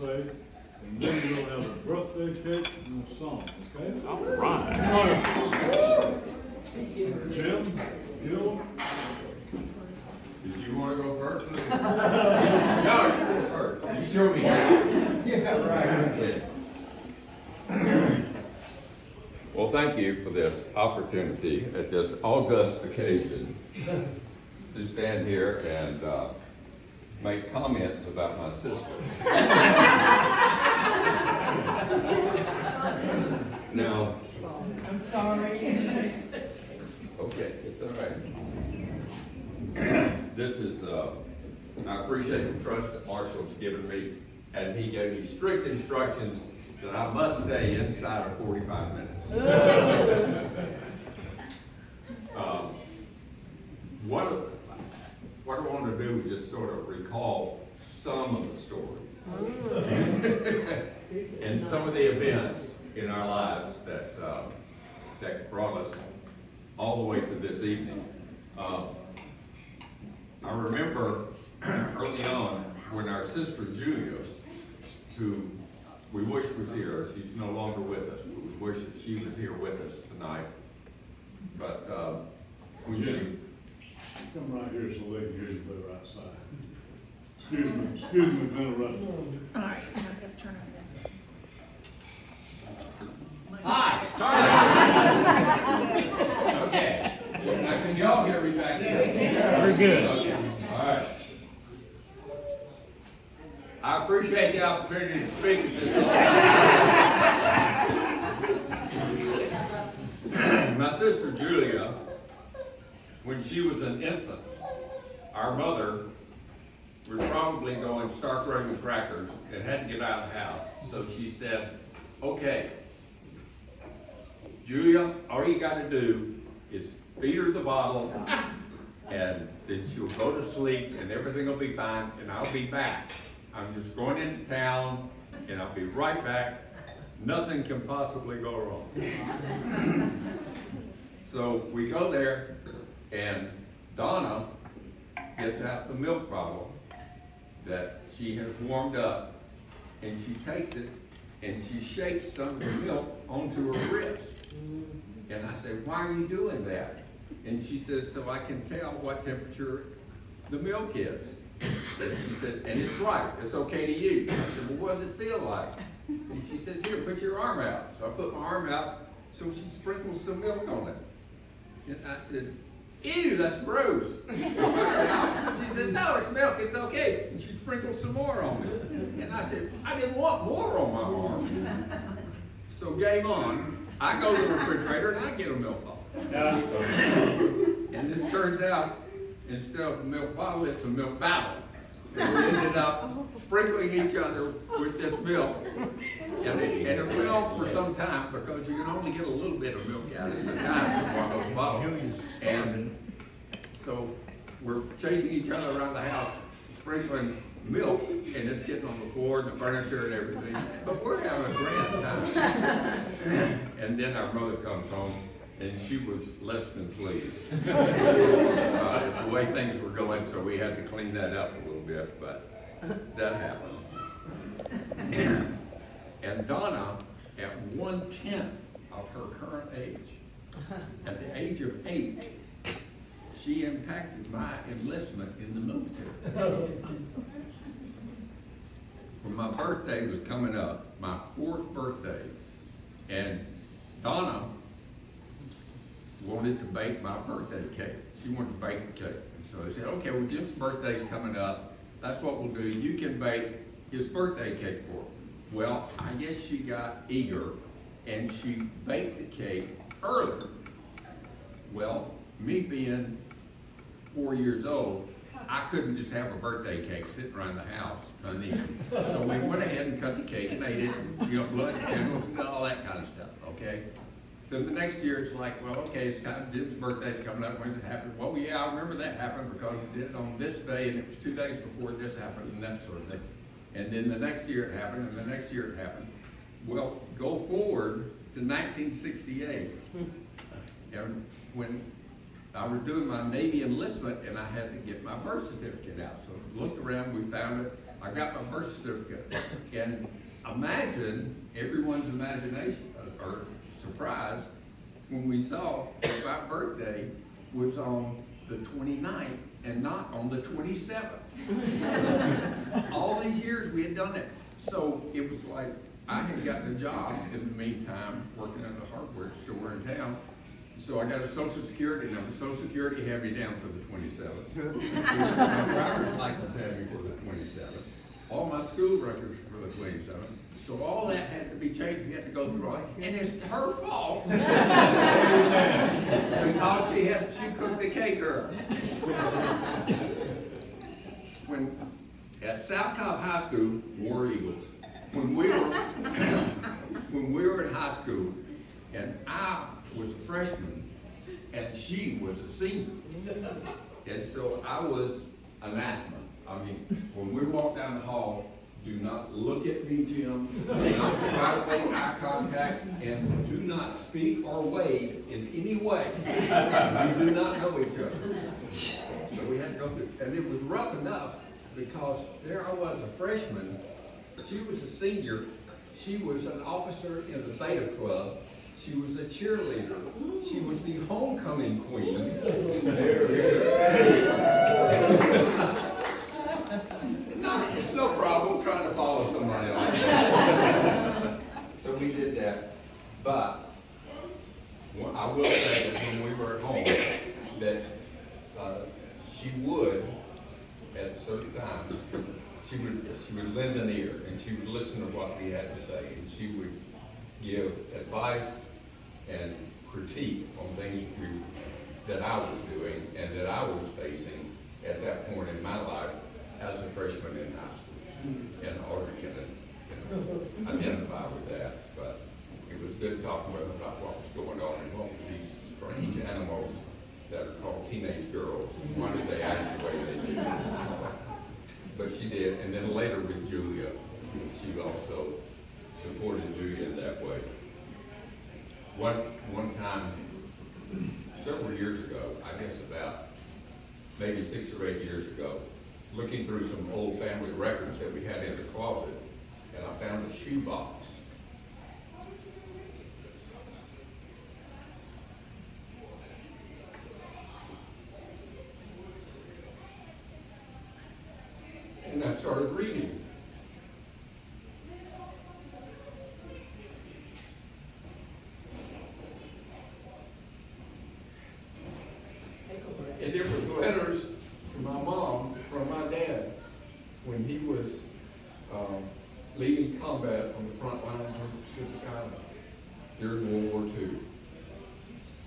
say, and then we'll have a birthday cake and a song, okay? All right. Jim, Gil, Did you want to go first? No, you go first. You show me. Yeah, right. Well, thank you for this opportunity at this august occasion to stand here and make comments about my sister. Now, I'm sorry. okay, it's all right. This is, I appreciate the trust that Marshall's given me, and he gave me strict instructions that I must stay inside of 45 minutes. What I want to do is just sort of recall some of the stories and some of the events in our lives that that brought us all the way to this evening. I remember early on when our sister Julia, who we wish was here, she's no longer with us, but we wish that she was here with us tonight. But when she come right here so they can hear you better outside. Excuse me for interrupting. All right, I'm gonna turn on this one. Hi. Okay. Now, can y'all hear me back there? Very good. Okay. All right. I appreciate the opportunity to speak at this. My sister Julia, when she was an infant, our mother was probably going start running crackers and had to get out of the house. So she said, okay, Julia, all you got to do is feed her the bottle, and then she'll go to sleep, and everything will be fine, and I'll be back. I'm just going into town, and I'll be right back. Nothing can possibly go wrong. So we go there, and Donna gets out the milk bottle that she has warmed up, and she takes it, and she shakes some of the milk onto her wrist. And I said, why are you doing that? And she says, so I can tell what temperature the milk is. And she says, and it's right, it's okay to use. I said, well, what does it feel like? And she says, here, put your arm out. So I put my arm out, so she sprinkles some milk on it. And I said, ew, that's gross. She said, no, it's milk, it's okay. And she sprinkled some more on it. And I said, I didn't want more on my arm. So game on, I go to the refrigerator and I get a milk bottle. And this turns out, instead of a milk bottle, it's a milk battle. And we ended up sprinkling each other with this milk. And it will for some time, because you can only get a little bit of milk out at a time from one of those bottles. And so we're chasing each other around the house, sprinkling milk, and it's getting on the floor and the furniture and everything. But we're having a grand time. And then our mother comes home, and she was less than pleased. The way things were going, so we had to clean that up a little bit, but that happened. And Donna, at 1/10 of her current age, at the age of 8, she impacted my enlistment in the military. When my birthday was coming up, my 4th birthday, and Donna wanted to bake my birthday cake. She wanted to bake the cake. And so I said, okay, well, Jim's birthday's coming up. That's what we'll do. You can bake his birthday cake for him. Well, I guess she got eager, and she baked the cake earlier. Well, me being 4 years old, I couldn't just have a birthday cake sitting around the house uneaten. So we went ahead and cut the cake and ate it, blood candles and all that kind of stuff, okay? Then the next year it's like, well, okay, it's time, Jim's birthday's coming up, when's it happen? Well, yeah, I remember that happened because we did it on this day, and it was 2 days before this happened, and that sort of thing. And then the next year it happened, and the next year it happened. Well, go forward to 1968. And when I was doing my Navy enlistment, and I had to get my birth certificate out. So we looked around, we found it, I got my birth certificate. And imagine everyone's imagination or surprise when we saw that my birthday was on the 29th and not on the 27th. All these years we had done that. So it was like, I had gotten a job in the meantime, working at a hardware store in town. So I got a social security number. Social security had me down for the 27th. My driver's license had me for the 27th. All my school records for the 27th. So all that had to be changed. We had to go through all that. And it's her fault. Because she cooked the cake early. When at South Cobb High School, War Eagles, when we were in high school, and I was a freshman, and she was a senior, and so I was anathema. I mean, when we walked down the hall, do not look at me, Jim. Do not try to make eye contact, and do not speak or wave in any way. We do not know each other. So we had to go through, and it was rough enough because there I was, a freshman. She was a senior. She was an officer in the Beta Club. She was a cheerleader. She was the homecoming queen. It's no problem trying to follow somebody else. So we did that. But I will say that when we were at home, that she would, at certain times, she would lend an ear and she would listen to what we had to say, and she would give advice and critique on things that I was doing and that I was facing at that point in my life as a freshman in high school, in order to identify with that. But it was good talking with her about what was going on and what was these strange animals that are called teenage girls, and why did they act the way they do. But she did, and then later with Julia, she also supported Julia in that way. One time, several years ago, I guess about maybe 6 or 8 years ago, looking through some old family records that we had in the closet, and I found a shoebox. And I started reading. And there were letters to my mom from my dad when he was leading combat on the front lines of the Pacific Island during World War II.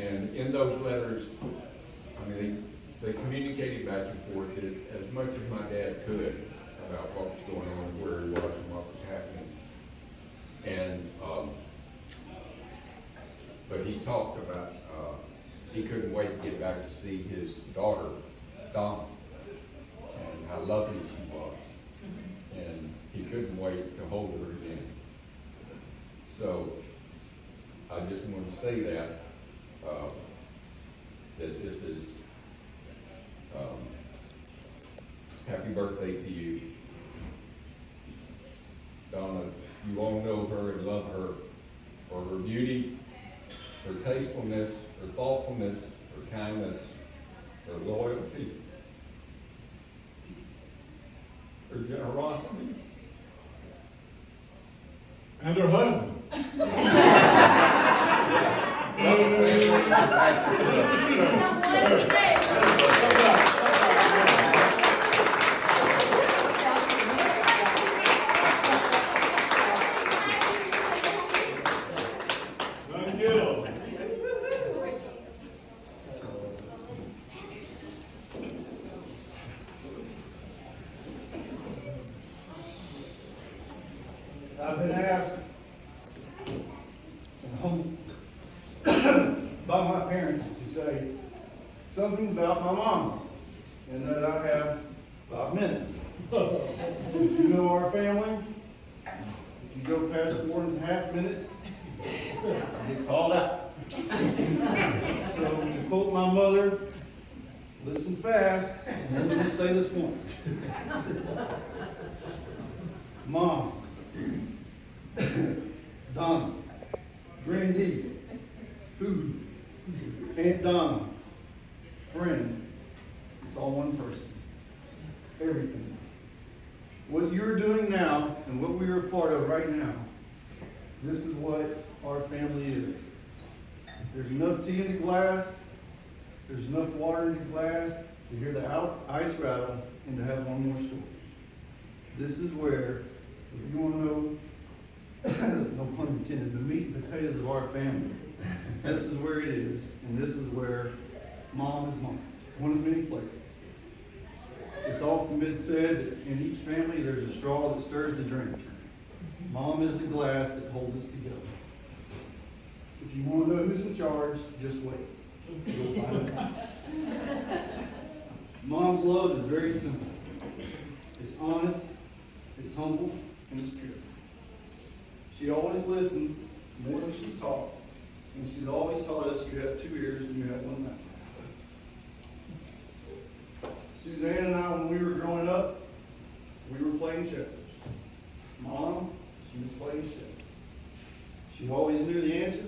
And in those letters, I mean, they communicated back and forth as much as my dad could about what was going on, where he was, and what was happening. And but he talked about he couldn't wait to get back to see his daughter, Donna, and how lovely she was. And he couldn't wait to hold her again. So I just want to say that this is happy birthday to you. Donna, you all know her and love her for her beauty, her tastefulness, her thoughtfulness, her kindness, her loyalty, her generosity, And her husband. Thank you. I've been asked by my parents to say something about my mom, and that I have 5 minutes. If you know our family, if you go past 4.5 minutes, you get called out. So to quote my mother, listen fast, I'm only gonna say this once. Mom, Donna, Granddee, who, Aunt Donna, friend, it's all one person. Everything. What you're doing now and what we are a part of right now, this is what our family is. There's enough tea in the glass, there's enough water in the glass to hear the ice rattle and to have one more story. This is where, if you want to know, no pun intended, the meat and potatoes of our family, this is where it is, and this is where mom is mom. One of many places. It's often been said that in each family there's a straw that stirs the drink. Mom is the glass that holds us together. If you want to know who's in charge, just wait. You'll find out. Mom's love is very simple. It's honest, it's humble, and it's pure. She always listens more than she's taught, and she's always taught us you have 2 ears and you have 1 mouth. Suzanne and I, when we were growing up, we were playing checkers. Mom, she was playing chess. She always knew the answer.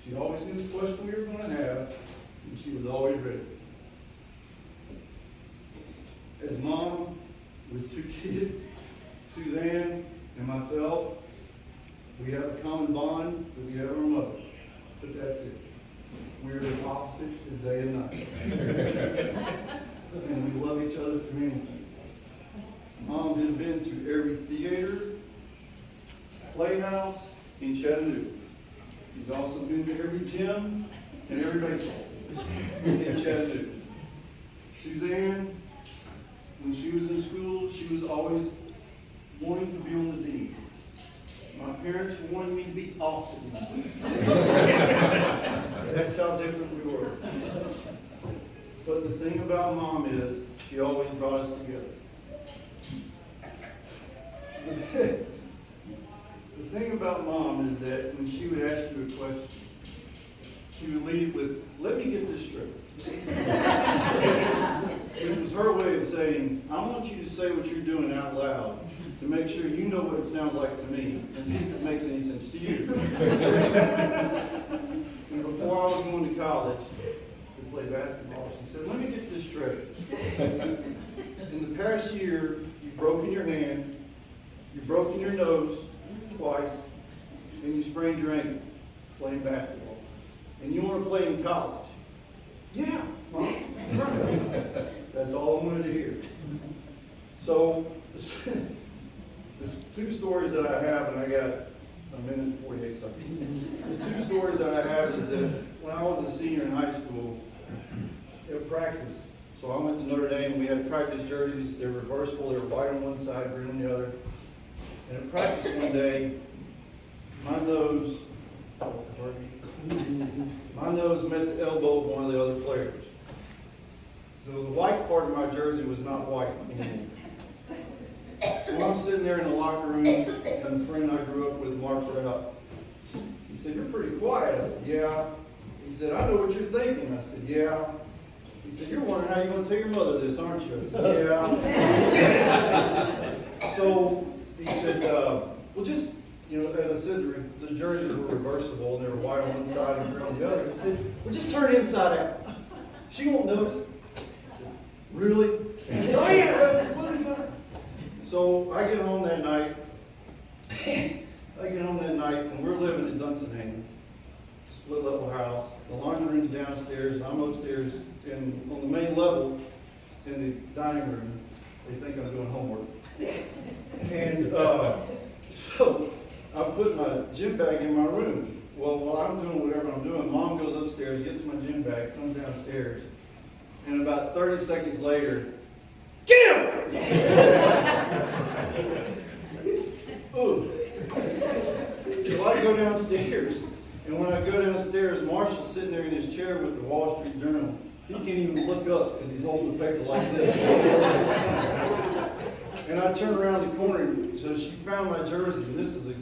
She always knew the question we were going to have, and she was always ready. As mom with 2 kids, Suzanne and myself, we have a common bond that we have our mother, but that's it. We're the opposites day and night. And we love each other through anything. Mom has been to every theater, playhouse in Chattanooga. She's also been to every gym and every baseball in Chattanooga. Suzanne, when she was in school, she was always wanting to be on the dean. My parents wanted me to be off the dean. That's how different we were. But the thing about mom is, she always brought us together. The thing about mom is that when she would ask you a question, she would lead with, "Let me get this straight." Which was her way of saying, "I want you to say what you're doing out loud to make sure you know what it sounds like to me and see if it makes any sense to you." And before I was going to college to play basketball, she said, "Let me get this straight. In the past year, you've broken your hand, you've broken your nose twice, and you sprained your ankle playing basketball. And you want to play in college?" "Yeah, Mom." Right. That's all I wanted to hear. So, there's 2 stories that I have, and I got a minute and 48 seconds. The 2 stories that I have is that when I was a senior in high school, at practice, so I went to Notre Dame, we had practice jerseys, they're reversible, they were white on one side, green on the other. And at practice one day, my nose met the elbow of one of the other players. So the white part of my jersey was not white anymore. So I'm sitting there in the locker room, and the friend I grew up with marked right up. He said, "You're pretty quiet." I said, "Yeah." He said, "I know what you're thinking." I said, "Yeah." He said, "You're wondering how you're going to tell your mother this, aren't you?" I said, "Yeah." So he said, "Well, just, as I said, the jerseys were reversible, and they were white on one side and green on the other." He said, "Well, just turn it inside out. She won't notice." I said, "Really?" He said, "Oh, yeah, that's completely fine." So I get home that night, and we're living in Dunsonham, split level house. The laundry room's downstairs, I'm upstairs, and on the main level, in the dining room, they think I'm doing homework. And so I put my gym bag in my room. Well, while I'm doing whatever I'm doing, Mom goes upstairs, gets my gym bag, comes downstairs, and about 30 seconds later, "Get him!" Ooh. So I go downstairs, and when I go downstairs, Marshall's sitting there in his chair with the Wall Street Journal. He can't even look up because he's holding the paper like this. And I turn around the corner, and so she found my jersey, and this is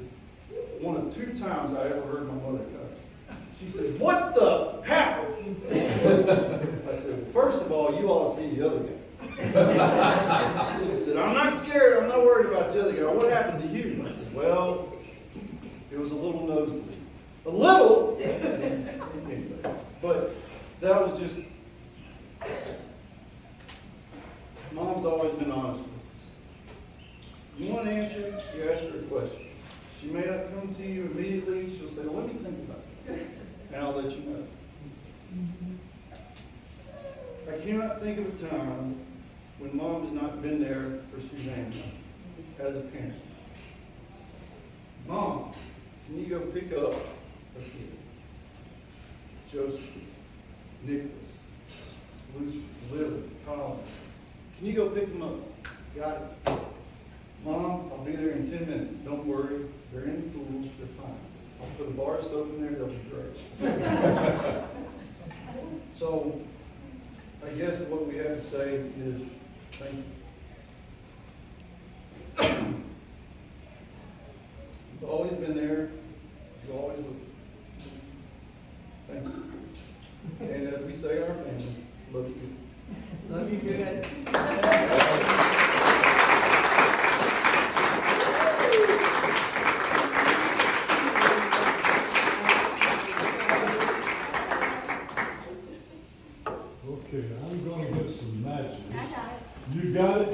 one of 2 times I ever heard my mother cuss. She said, what the happened? I said, first of all, you ought to see the other guy. She said, I'm not scared. I'm not worried about the other guy. What happened to you? I said, well, it was a little nosebleed. A little? But that was just, Mom's always been honest with us. You want an answer, you ask her a question. She may not come to you immediately. She'll say, well, let me think about it. And I'll let you know. I cannot think of a time when Mom has not been there for Suzanne as a parent. Mom, can you go pick up a kid? Joseph, Nicholas, Lucy, Lily, Colin. Can you go pick them up? Got it. Mom, I'll be there in 10 minutes. Don't worry. They're in the pool. They're fine. I'll put a bar of soap in there. They'll be great. So, I guess what we have to say is thank you. You've always been there. You've always with me. Thank you. And as we say in our family, love you. Love you good. Okay, I'm gonna get some magic. I got it. You got it?